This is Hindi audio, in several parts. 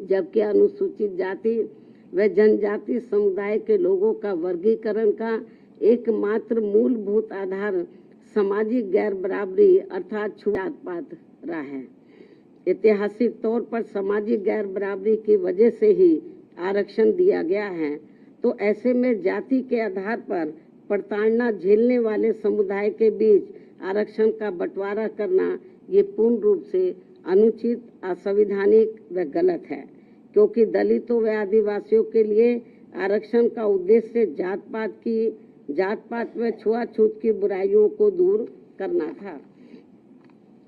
जबकि अनुसूचित जाति व जनजाति समुदाय के लोगों का वर्गीकरण का एकमात्र मूलभूत आधार सामाजिक गैर बराबरी अर्थात छूत पात रहा है। ऐतिहासिक तौर पर सामाजिक गैर बराबरी की वजह से ही आरक्षण दिया गया है, तो ऐसे में जाति के आधार पर प्रताड़ना झेलने वाले समुदाय के बीच आरक्षण का बंटवारा करना ये पूर्ण रूप से अनुचित, असंवैधानिक व गलत है, क्योंकि दलितों व आदिवासियों के लिए आरक्षण का उद्देश्य जात पात व छुआछूत की बुराइयों को दूर करना था।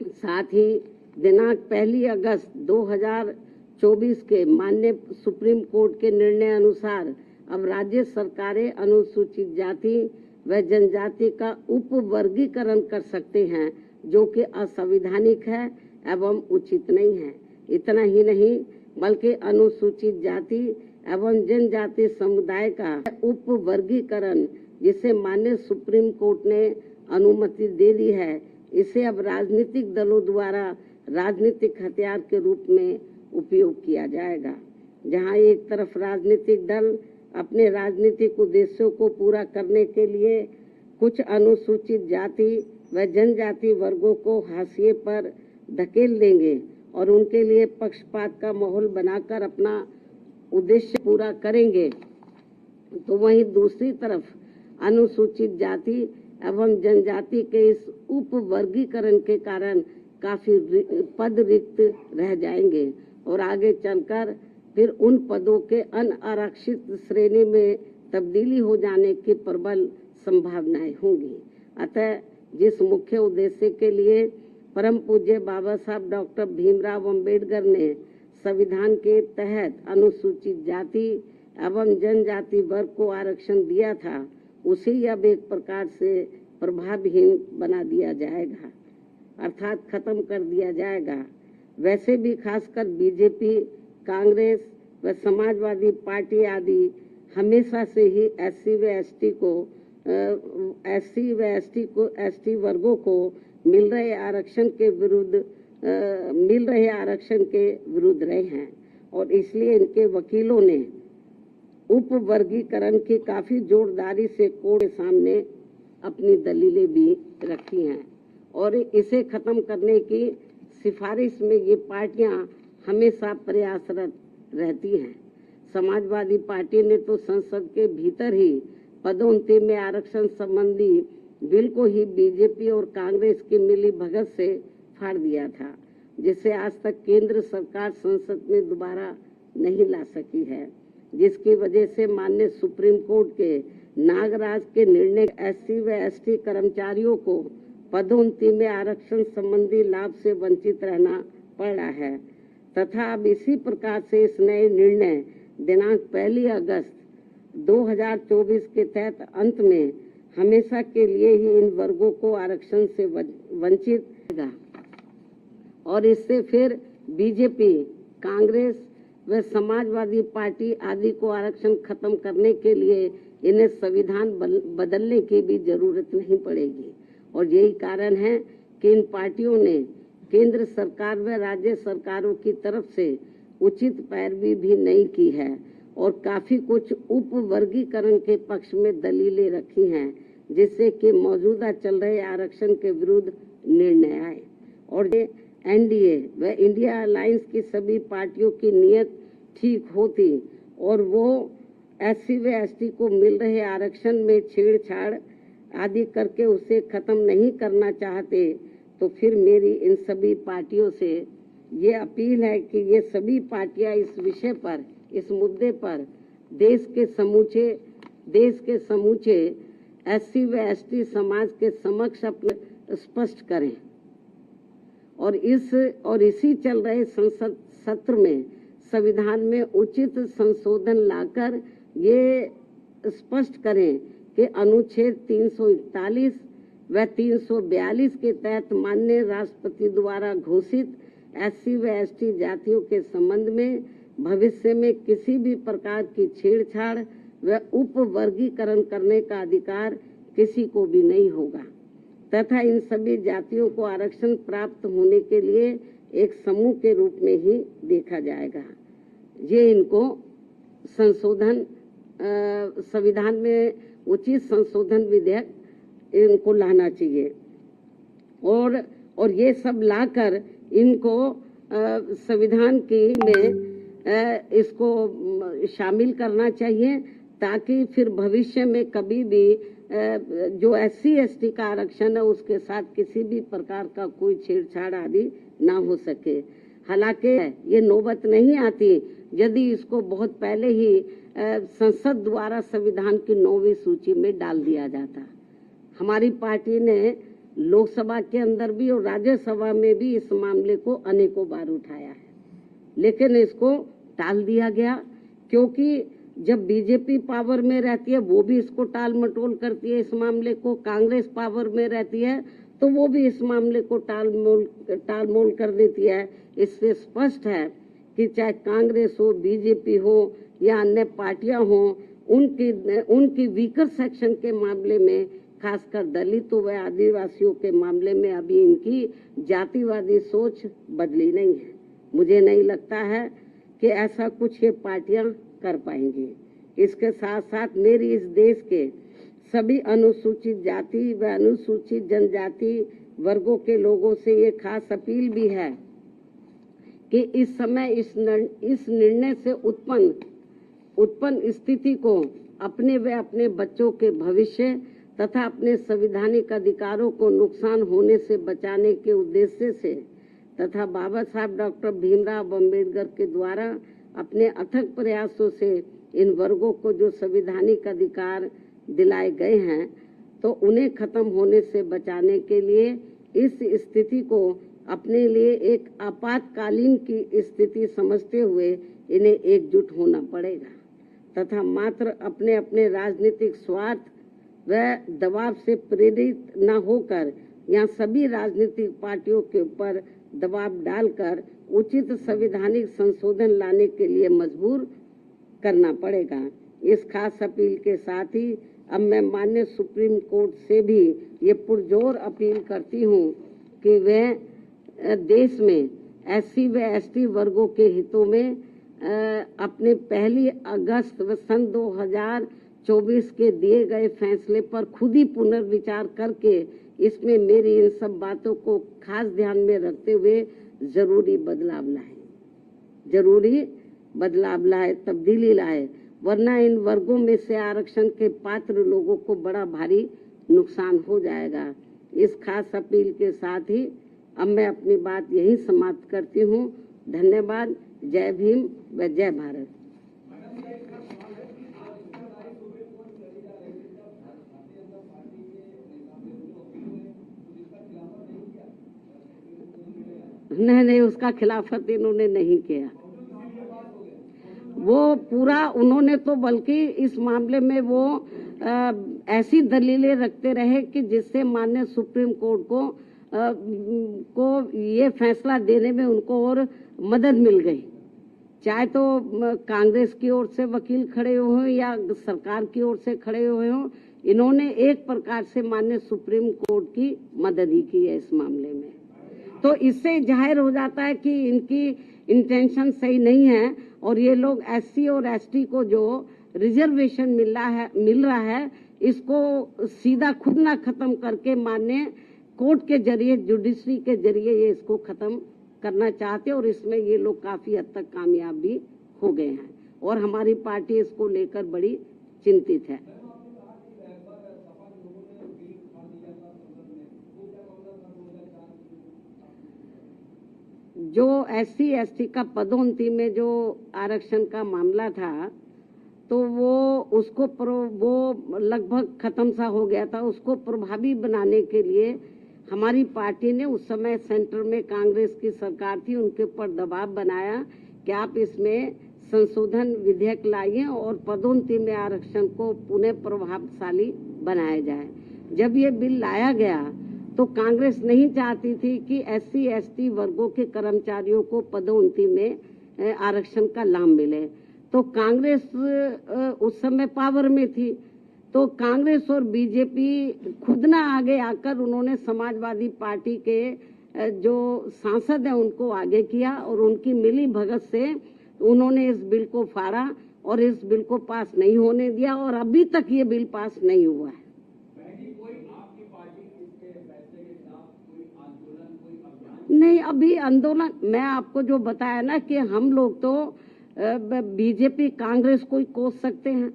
साथ ही दिनांक 1 अगस्त 2024 के माननीय सुप्रीम कोर्ट के निर्णय अनुसार अब राज्य सरकारें अनुसूचित जाति व जनजाति का उप वर्गीकरण कर सकते हैं, जो कि असंवैधानिक है एवं उचित नहीं है। इतना ही नहीं बल्कि अनुसूचित जाति एवं जनजाति समुदाय का उप वर्गीकरण जिसे माननीय सुप्रीम कोर्ट ने अनुमति दे दी है, इसे अब राजनीतिक दलों द्वारा राजनीतिक हथियार के रूप में उपयोग किया जाएगा। जहां एक तरफ राजनीतिक दल अपने राजनीतिक उद्देश्यों को पूरा करने के लिए कुछ अनुसूचित जाति व जनजाति वर्गों को हाशिए पर धकेल देंगे और उनके लिए पक्षपात का माहौल बनाकर अपना उद्देश्य पूरा करेंगे, तो वहीं दूसरी तरफ अनुसूचित जाति एवं जनजाति के इस उप वर्गीकरण के कारण काफी पद रिक्त रह जाएंगे और आगे चलकर फिर उन पदों के अनारक्षित श्रेणी में तब्दीली हो जाने की प्रबल संभावनाएं होंगी। अतः जिस मुख्य उद्देश्य के लिए परम पूज्य बाबा साहब डॉक्टर भीमराव अंबेडकर ने संविधान के तहत अनुसूचित जाति एवं जनजाति वर्ग को आरक्षण दिया था, उसे अब एक प्रकार से प्रभावहीन बना दिया जाएगा, अर्थात खत्म कर दिया जाएगा। वैसे भी खासकर बीजेपी, कांग्रेस व समाजवादी पार्टी आदि हमेशा से ही एसटी वर्गों को मिल रहे आरक्षण के विरुद्ध रहे हैं और इसलिए इनके वकीलों ने उप वर्गीकरण की काफी जोरदारी से कोर्ट के सामने अपनी दलीलें भी रखी हैं और इसे खत्म करने की सिफारिश में ये पार्टियां हमेशा प्रयासरत रहती हैं। समाजवादी पार्टी ने तो संसद के भीतर ही पदोन्नति में आरक्षण संबंधी बिल को ही बीजेपी और कांग्रेस की मिली भगत से फाड़ दिया था, जिसे आज तक केंद्र सरकार संसद में दोबारा नहीं ला सकी है, जिसकी वजह से माननीय सुप्रीम कोर्ट के नागराज के निर्णय एससी व एसटी कर्मचारियों को पदोन्नति में आरक्षण संबंधी लाभ से वंचित रहना पड़ रहा है तथा अब इसी प्रकार से इस नए निर्णय दिनांक 1 अगस्त 2024 के तहत अंत में हमेशा के लिए ही इन वर्गों को आरक्षण से वंचित होगा और इससे फिर बीजेपी, कांग्रेस व समाजवादी पार्टी आदि को आरक्षण खत्म करने के लिए इन्हें संविधान बदलने की भी जरूरत नहीं पड़ेगी। और यही कारण है कि इन पार्टियों ने केंद्र सरकार व राज्य सरकारों की तरफ से उचित पैरवी भी नहीं की है और काफी कुछ उप वर्गीकरण के पक्ष में दलीलें रखी हैं, जिससे कि मौजूदा चल रहे आरक्षण के विरुद्ध निर्णय आए और एनडीए व इंडिया अलायंस की सभी पार्टियों की नीयत ठीक होती और वो एससी व एसटी को मिल रहे आरक्षण में छेड़छाड़ आदि करके उसे खत्म नहीं करना चाहते, तो फिर मेरी इन सभी पार्टियों से ये अपील है कि ये सभी पार्टियां इस विषय पर, इस मुद्दे पर देश के समूचे एससी व एसटी समाज के समक्ष अपने स्पष्ट करें और इसी चल रहे संसद सत्र में संविधान में उचित संशोधन लाकर ये स्पष्ट करें कि अनुच्छेद 341 व 342 के तहत माननीय राष्ट्रपति द्वारा घोषित एससी व एसटी जातियों के संबंध में भविष्य में किसी भी प्रकार की छेड़छाड़ व उप वर्गीकरण करने का अधिकार किसी को भी नहीं होगा तथा इन सभी जातियों को आरक्षण प्राप्त होने के लिए एक समूह के रूप में ही देखा जाएगा। ये इनको संशोधन संविधान में उचित संशोधन विधेयक इनको लाना चाहिए और ये सब लाकर इनको संविधान की में इसको शामिल करना चाहिए, ताकि फिर भविष्य में कभी भी जो SC/ST का आरक्षण है उसके साथ किसी भी प्रकार का कोई छेड़छाड़ आदि ना हो सके। हालांकि ये नौबत नहीं आती यदि इसको बहुत पहले ही संसद द्वारा संविधान की 9वीं सूची में डाल दिया जाता। हमारी पार्टी ने लोकसभा के अंदर भी और राज्यसभा में भी इस मामले को अनेकों बार उठाया है, लेकिन इसको टाल दिया गया, क्योंकि जब बीजेपी पावर में रहती है वो भी इसको टाल मटोल करती है इस मामले को, कांग्रेस पावर में रहती है तो वो भी इस मामले को टाल मोल कर देती है। इससे स्पष्ट है कि चाहे कांग्रेस हो, बीजेपी हो या अन्य पार्टियां हो, उनकी वीकर सेक्शन के मामले में, खासकर दलितों व आदिवासियों के मामले में अभी इनकी जातिवादी सोच बदली नहीं है। मुझे नहीं लगता है कि ऐसा कुछ ये पार्टियां कर पाएंगी। इसके साथ साथ मेरी इस देश के सभी अनुसूचित जाति व अनुसूचित जनजाति वर्गों के लोगों से ये खास अपील भी है कि इस समय इस निर्णय से उत्पन्न स्थिति को अपने व अपने बच्चों के भविष्य तथा अपने संवैधानिक अधिकारों को नुकसान होने से बचाने के उद्देश्य से तथा बाबा साहब डॉक्टर भीमराव अम्बेडकर के द्वारा अपने अथक प्रयासों से इन वर्गों को जो संवैधानिक अधिकार दिलाए गए हैं, तो उन्हें खत्म होने से बचाने के लिए इस स्थिति को अपने लिए एक आपातकालीन की स्थिति समझते हुए इन्हें एकजुट होना पड़ेगा तथा मात्र अपने अपने राजनीतिक स्वार्थ व दबाव से प्रेरित न होकर यहाँ सभी राजनीतिक पार्टियों के ऊपर दबाव डालकर उचित संवैधानिक संशोधन लाने के लिए मजबूर करना पड़ेगा। इस खास अपील के साथ ही अब मैं माननीय सुप्रीम कोर्ट से भी ये पुरजोर अपील करती हूँ कि वह देश में SC व ST वर्गों के हितों में अपने 1 अगस्त व सन 2024 के दिए गए फैसले पर खुद ही पुनर्विचार करके इसमें मेरी इन सब बातों को खास ध्यान में रखते हुए जरूरी बदलाव लाए, तब्दीली लाए, वरना इन वर्गों में से आरक्षण के पात्र लोगों को बड़ा भारी नुकसान हो जाएगा। इस खास अपील के साथ ही अब मैं अपनी बात यही समाप्त करती हूँ। धन्यवाद। जय भीम व जय भारत। नहीं, उसका खिलाफत इन्होंने नहीं किया। वो पूरा उन्होंने तो बल्कि इस मामले में वो ऐसी दलीलें रखते रहे कि जिससे माननीय सुप्रीम कोर्ट को ये फैसला देने में उनको और मदद मिल गई। चाहे तो कांग्रेस की ओर से वकील खड़े हुए या सरकार की ओर से खड़े हुए हों, इन्होंने एक प्रकार से माननीय सुप्रीम कोर्ट की मदद ही की है इस मामले में। तो इससे जाहिर हो जाता है कि इनकी इंटेंशन सही नहीं है और ये लोग SC और ST को जो रिजर्वेशन मिल रहा है इसको सीधा खुद ना खत्म करके माननीय कोर्ट के जरिए, जुडिशरी के जरिए ये इसको खत्म करना चाहते और इसमें ये लोग काफी हद तक कामयाब भी हो गए हैं और हमारी पार्टी इसको लेकर बड़ी चिंतित है। जो SC ST का पदोन्नति में जो आरक्षण का मामला था तो वो लगभग खत्म सा हो गया था। उसको प्रभावी बनाने के लिए हमारी पार्टी ने उस समय सेंटर में कांग्रेस की सरकार थी, उनके ऊपर दबाव बनाया कि आप इसमें संशोधन विधेयक लाइए और पदोन्नति में आरक्षण को पुनः प्रभावशाली बनाया जाए। जब ये बिल लाया गया तो कांग्रेस नहीं चाहती थी कि SC ST वर्गों के कर्मचारियों को पदोन्नति में आरक्षण का लाभ मिले। तो कांग्रेस उस समय पावर में थी, तो कांग्रेस और बीजेपी खुद ना आगे आकर उन्होंने समाजवादी पार्टी के जो सांसद हैं उनको आगे किया और उनकी मिली भगत से उन्होंने इस बिल को फाड़ा और इस बिल को पास नहीं होने दिया और अभी तक ये बिल पास नहीं हुआ है। नहीं, अभी आंदोलन मैं आपको जो बताया ना कि हम लोग तो बीजेपी कांग्रेस को ही कोस सकते हैं,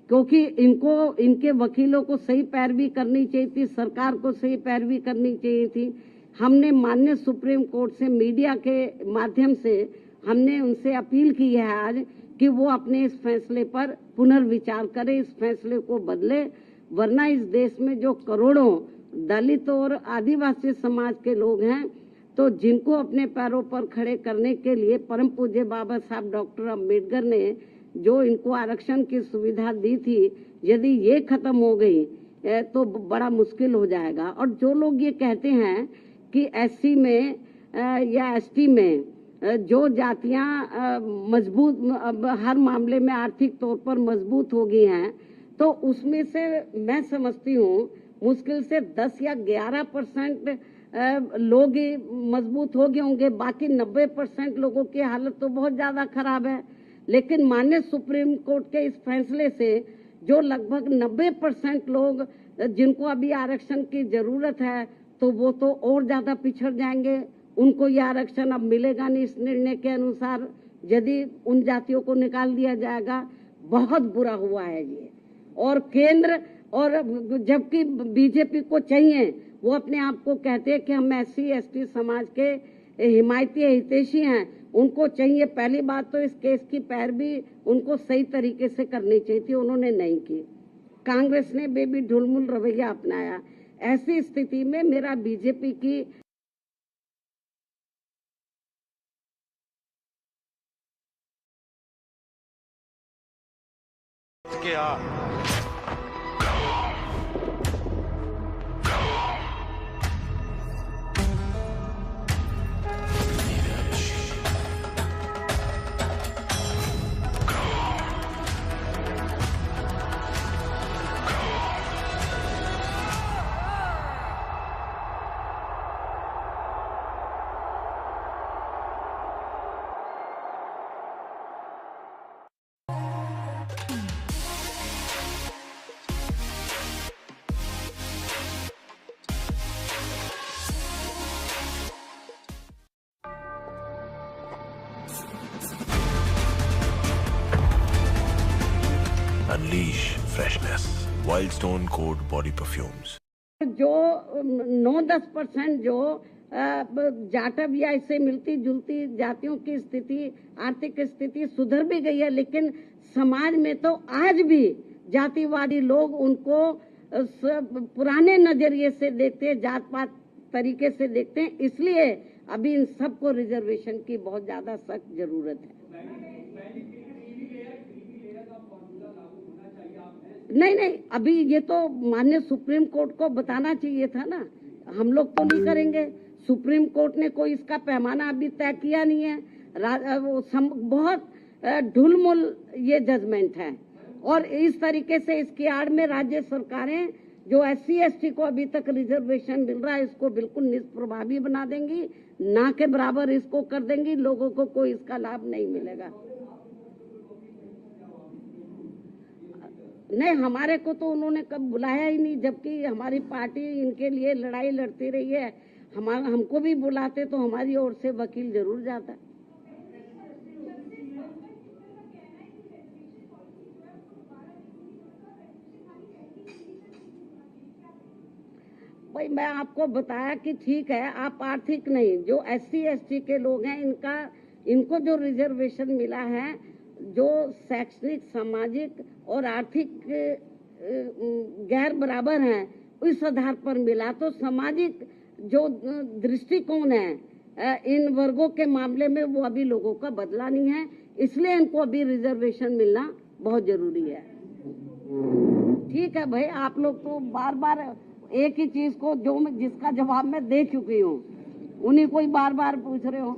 क्योंकि इनको इनके वकीलों को सही पैरवी करनी चाहिए थी, सरकार को सही पैरवी करनी चाहिए थी। हमने माननीय सुप्रीम कोर्ट से मीडिया के माध्यम से हमने उनसे अपील की है आज कि वो अपने इस फैसले पर पुनर्विचार करें, इस फैसले को बदले, वरना इस देश में जो करोड़ों दलित और आदिवासी समाज के लोग हैं, तो जिनको अपने पैरों पर खड़े करने के लिए परम पूज्य बाबा साहब डॉक्टर अम्बेडकर ने जो इनको आरक्षण की सुविधा दी थी, यदि ये खत्म हो गई तो बड़ा मुश्किल हो जाएगा। और जो लोग ये कहते हैं कि एससी में या एसटी में जो जातियां मजबूत हर मामले में आर्थिक तौर पर मजबूत हो गई हैं, तो उसमें से मैं समझती हूँ मुश्किल से 10 या 11% लोग ही मजबूत हो गए होंगे, बाकी 90% लोगों की हालत तो बहुत ज्यादा खराब है। लेकिन माननीय सुप्रीम कोर्ट के इस फैसले से जो लगभग 90% लोग जिनको अभी आरक्षण की जरूरत है, तो वो तो और ज्यादा पिछड़ जाएंगे, उनको ये आरक्षण अब मिलेगा नहीं। इस निर्णय के अनुसार यदि उन जातियों को निकाल दिया जाएगा, बहुत बुरा हुआ है ये। और केंद्र और जबकि बीजेपी को चाहिए, वो अपने आप को कहते हैं कि हम एससी एसटी समाज के हिमायती हितैषी हैं, उनको चाहिए पहली बात तो इस केस की पैरवी उनको सही तरीके से करनी चाहिए थी, उन्होंने नहीं की। कांग्रेस ने बेबी ढुलमुल रवैया अपनाया। ऐसी स्थिति में मेरा बीजेपी की Unleash freshness. Wild Stone Code Body Perfumes. जो 9-10% जो जाटव या इससे मिलती जुलती जातियों की स्थिति, आर्थिक स्थिति सुधर भी गई है, लेकिन समाज में तो आज भी जातिवादी लोग उनको पुराने नजरिए से देखते हैं, जात पात तरीके से देखते हैं। इसलिए अभी इन सबको रिजर्वेशन की बहुत ज्यादा सख्त जरूरत है। नहीं, अभी ये तो माननीय सुप्रीम कोर्ट को बताना चाहिए था ना, हम लोग तो नहीं करेंगे। सुप्रीम कोर्ट ने कोई इसका पैमाना अभी तय किया नहीं है। बहुत ढुलमुल ये जजमेंट है और इस तरीके से इसकी आड़ में राज्य सरकारें जो एससी एसटी को अभी तक रिजर्वेशन मिल रहा है, इसको बिल्कुल निष्प्रभावी बना देंगी, ना के बराबर इसको कर देंगी, लोगों को कोई इसका लाभ नहीं मिलेगा। नहीं, हमारे को तो उन्होंने कब बुलाया ही नहीं, जबकि हमारी पार्टी इनके लिए लड़ाई लड़ती रही है। हमको भी बुलाते तो हमारी ओर से वकील जरूर जाता। भाई मैं आपको बताया कि ठीक है, आप आर्थिक नहीं, जो एससी एसटी के लोग हैं इनको जो रिजर्वेशन मिला है, जो शैक्षणिक सामाजिक और आर्थिक गैर बराबर हैं, इस आधार पर मिला। तो सामाजिक जो दृष्टिकोण है इन वर्गों के मामले में वो अभी लोगों का बदला नहीं है, इसलिए इनको अभी रिजर्वेशन मिलना बहुत जरूरी है। ठीक है भाई, आप लोग तो बार बार एक ही चीज को जिसका जवाब मैं दे चुकी हूँ, उन्हीं को ही बार बार पूछ रहे हो।